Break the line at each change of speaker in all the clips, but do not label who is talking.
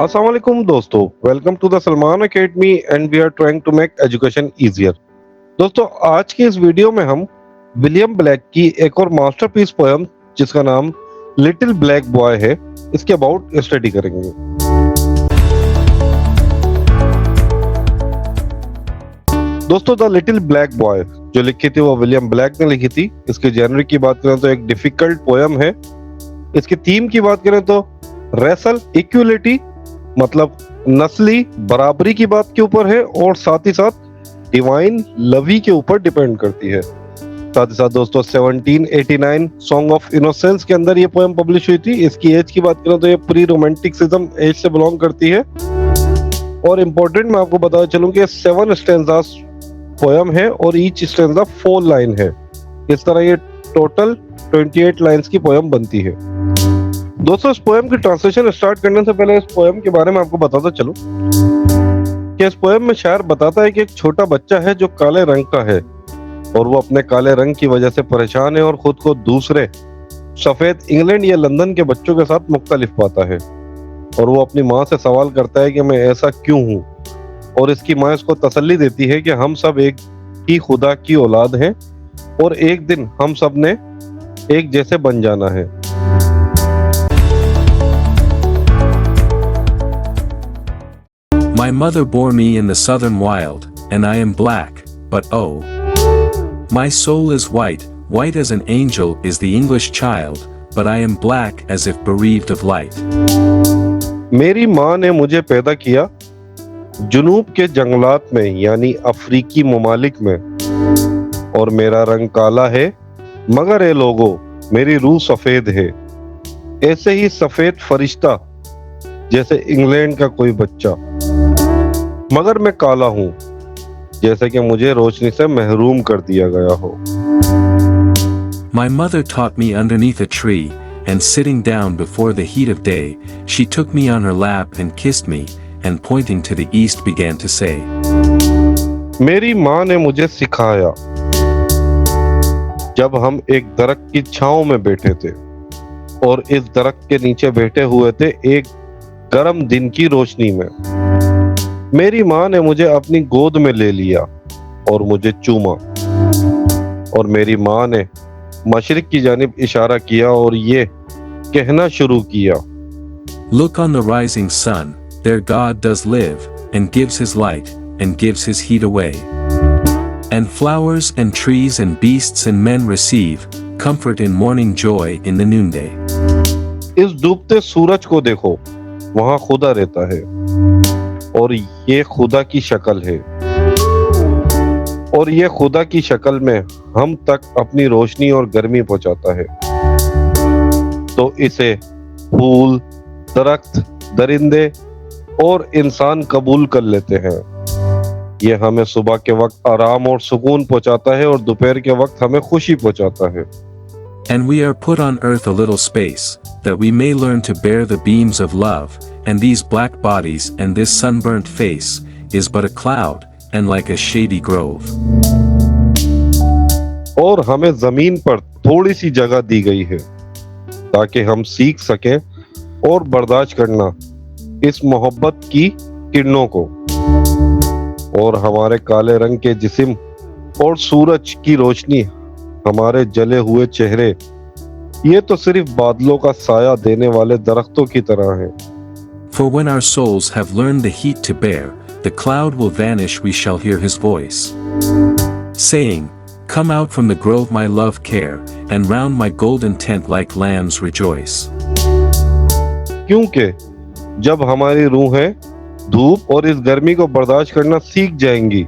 Assalamu alaikum दोस्तों, welcome to the Salman academy and we are trying to make education easier. दोस्तों, आज की इस वीडियो में हम विलियम ब्लैक की एक और मास्टरपीस पोयम जिसका नाम लिटिल ब्लैक बॉय है, इसके अबाउट स्टडी करेंगे। दोस्तों, द लिटिल ब्लैक बॉय जो लिखी थी वो विलियम ब्लैक ने लिखी थी। इसके जेनर की बात करें तो एक डिफिकल्ट पोयम है। इसकी थीम की बात करें तो रेसल इक्वलिटी मतलब नस्ली बराबरी की बात के ऊपर है और साथ ही साथ डिवाइन लवी के ऊपर डिपेंड करती है। साथ ही साथ दोस्तों 1789 सॉन्ग ऑफ इनोसेंस के अंदर ये पोएम पब्लिश हुई थी। इसकी एज की बात करें तो ये प्री रोमांटिसिज्म एज से बिलोंग करती है। और इम्पोर्टेंट मैं आपको बताना चलूं कि 7 स्टैंजास पोएम है और ईच स्टैंजा 4 लाइन है। इस तरह ये टोटल 28 लाइंस की पोएम बनती है। दोस्तों, इस पोएम की ट्रांसलेशन स्टार्ट करने से पहले इस पोएम के बारे में आपको बताता चलूं कि इस पोएम में शायर बताता है कि एक छोटा बच्चा है जो काले रंग का है और वो अपने काले रंग की वजह से परेशान है और खुद को दूसरे सफेद इंग्लैंड या लंदन के बच्चों के साथ मुख्तलिफ पाता है। और वो अपनी माँ से सवाल करता है कि मैं ऐसा क्यों हूँ, और इसकी माँ इसको तसल्ली देती है कि हम सब एक ही खुदा की औलाद हैं और एक दिन हम सब ने एक जैसे बन जाना है।
My mother bore me in the southern wild, and I am black, but oh, my soul is white, white as an angel is the English child, but I am black as if bereaved of light.
मेरी माँ ने मुझे पैदा किया जुनूब के जंगलात में यानी अफ्रीकी ममालिक में, और मेरा रंग काला है मगर ए लोगो मेरी रूह सफेद है, ऐसे ही सफेद फरिश्ता जैसे इंग्लैंड का कोई बच्चा, मगर मैं काला हूँ जैसे कि मुझे रोशनी से महरूम कर दिया गया हो।
My mother taught me underneath a tree, and sitting down before the heat of day, she took me on her lap and kissed me, and pointing to the east began to say,
मेरी माँ ने मुझे सिखाया जब हम एक दरख्त की छांव में बैठे थे और इस दरख्त के नीचे बैठे हुए थे एक गर्म दिन की रोशनी में। मेरी माँ ने मुझे अपनी गोद में ले लिया और मुझे चूमा, और मेरी माँ ने मशरिक की जानिब इशारा किया और ये कहना शुरू किया,
Look on the rising sun, there God does live, and gives his light, and gives his heat away. And flowers and trees and beasts and men receive comfort in morning joy in the noonday.
इस डूबते सूरज को देखो, वहां खुदा रहता है और ये खुदा की शक्ल है, और ये खुदा की शक्ल में हम तक अपनी रोशनी और गर्मी पहुंचाता है। तो इसे फूल, दरख्त, दरिंदे और इंसान कबूल कर लेते हैं। ये हमें सुबह के वक्त आराम और सुकून पहुंचाता है और दोपहर के वक्त हमें खुशी पहुंचाता है।
And we are put on earth a little space, that we may learn to bear the beams of love, and these black bodies and this sunburnt face is but a cloud, and like a shady grove.
और हमें जमीन पर थोड़ी सी जगह दी गई है ताकि हम सीख सकें और बर्दाश्त करना इस मोहब्बत की किरणों को, और हमारे काले रंग के जिस्म और सूरज की रोशनी हमारे जले हुए चेहरे ये तो सिर्फ बादलों का साया देने वाले दरख्तों की तरह हैं।
For when our souls have learned the heat to bear, the cloud will vanish, we shall hear his voice, saying, Come out from the grove my love care, and round my golden tent like lambs rejoice.
क्योंकि जब हमारी रूहें धूप और इस गर्मी को बर्दाश्त करना सीख जाएंगी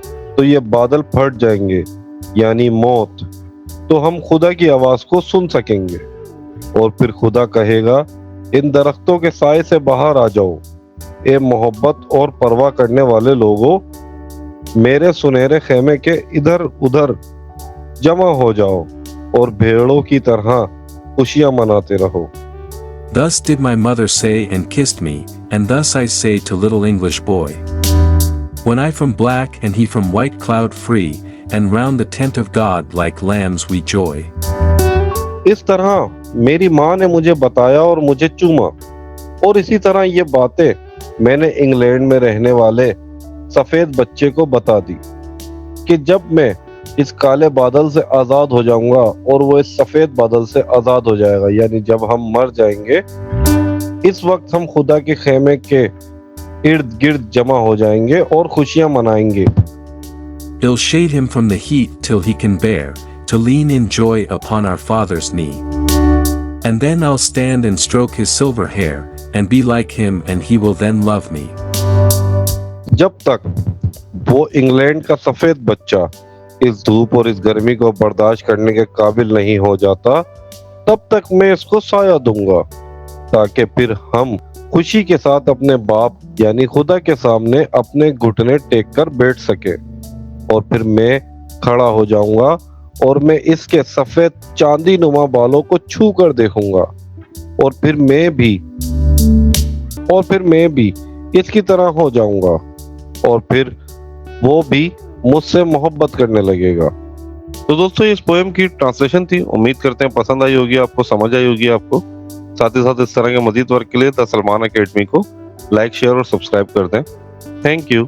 तो ये बादल फट जाएंगे यानी मौत, तो हम खुदा की आवाज को सुन सकेंगे। और फिर खुदा कहेगा, इन दरख्तों के साए से बाहर आ जाओ, ए मोहब्बत और परवाह करने वाले लोगों, मेरे सुनहरे खेमे के इधर उधर जमा हो जाओ और भेड़ों की तरह खुशियां मनाते रहो।
Thus did my mother say and kissed me, and thus I say to little English boy. When I from black and he from white cloud free, and round the tent of God like lambs we joy.
इस तरह मेरी माँ ने मुझे बताया और मुझे चूमा, اور اسی طرح یہ باتیں میں نے انگلینڈ میں رہنے والے سفید بچے کو بتا دی کہ جب میں اس کالے بادل سے آزاد ہو جاؤں گا اور وہ اس سفید بادل سے آزاد ہو جائے گا، یعنی جب ہم مر جائیں گے، اس وقت ہم خدا کے خیمے کے ارد گرد جمع ہو جائیں گے اور خوشیاں منائیں گے۔
He'll shade him from the heat till he can bear, to lean in joy upon our Father's knee. And then I'll stand and stroke his silver hair, and be like him, and he will then love me.
جب تک وہ England کا سفید بچہ اس دھوپ اور اس گرمی کو برداشت کرنے کے قابل نہیں ہو جاتا، تب تک میں اس کو سایہ دوں گا، تاکہ پھر ہم خوشی کے ساتھ اپنے باپ یعنی خدا کے سامنے اپنے گھٹنے ٹیک کر بیٹھ سکے، اور پھر میں کھڑا ہو جاؤں گا اور میں اس کے سفید چاندی نما بالوں کو چھو کر دیکھوں گا، اور پھر میں بھی اس کی طرح ہو جاؤں گا، اور پھر وہ بھی مجھ سے محبت کرنے لگے گا۔ تو دوستو اس پوئم کی ٹرانسلیشن تھی، امید کرتے ہیں پسند آئی ہوگی آپ کو، سمجھ آئی ہوگی آپ کو۔ ساتھ ہی ساتھ اس طرح کے مزید ورک کے لیے دا سلمان اکیڈمی کو لائک، شیئر اور سبسکرائب کر دیں۔ Thank you.